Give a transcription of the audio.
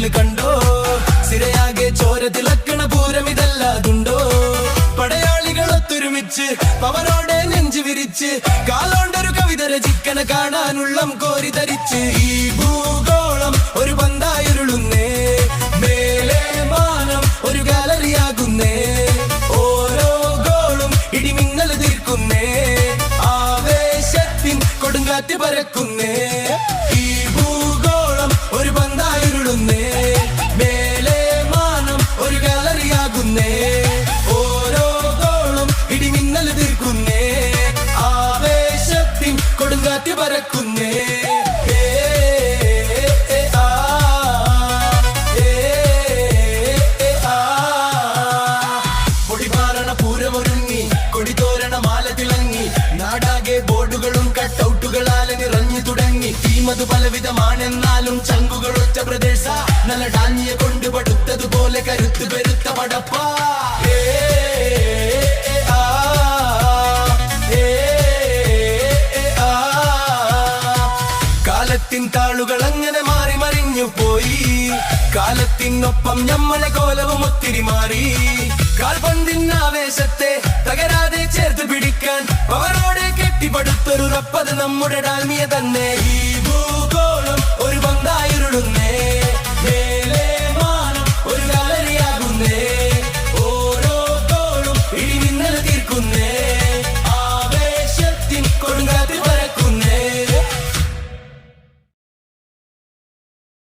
മുന്നിൽ കണ്ടോ സിരയാകെ ചോര തിളക്കണ പൂരം ഇതല്ലാതുണ്ടോ പടയാളികൾ ഒത്തൊരുമിച്ച് പവനോടെ നെഞ്ചു വിരിച്ച് കാലോണ്ടൊരു കവിത രചിക്കണ കാണാനുള്ളം കോരി ധരിച്ച് ഈ ഭൂഗോളം ഒരു പന്തായുരുളുന്നേ മേലെ മാനം ഒരു ഗാലറിയാകുന്നേ ഓരോ ഗോളും ഇടിമിന്നൽ തീർക്കുന്നേ ആവേശത്തിൻ കൊടുങ്കാറ്റ് പരക്കുന്നേ ഈ ഭൂഗോളം ഒരു പന്തായുരുളുന്നേ മേലെ മാനം ഒരു ഗാലറിയാകുന്നേ ഓരോ ഗോളും ഇടിമിന്നൽ തീർക്കുന്നേ ആവേശത്തിൻ കൊടുങ്കാറ്റ് പരക്കുന്നേ ബോർഡുകളും കട്ടൗട്ടുകളാലെ നിറഞ്ഞു തുടങ്ങി തീമത് പലവിധമാണെന്നാലും ചങ്കുകൾ ഒറ്റ പ്രദേശ നല്ല ഡാഞ്ഞിയെ കൊണ്ട് പടുത്തതുപോലെ കരുത്ത് പെരുത്ത പടപ്പ കാലത്തിൻ താളുകൾ അങ്ങനെ മാറി മറിഞ്ഞു പോയി കാലത്തിനൊപ്പം ഞമ്മളെ കോലവും ഒത്തിരി മാറി കാൽപന്തിൻ ആവേശത്തെ തകരാതെ ചേർത്ത് പിടിക്കാൻ പവനോടെ കെട്ടിപ്പടുത്തൊരു റപ്പത് നമ്മുടെ ഡാൽമിയ തന്നെ ഈ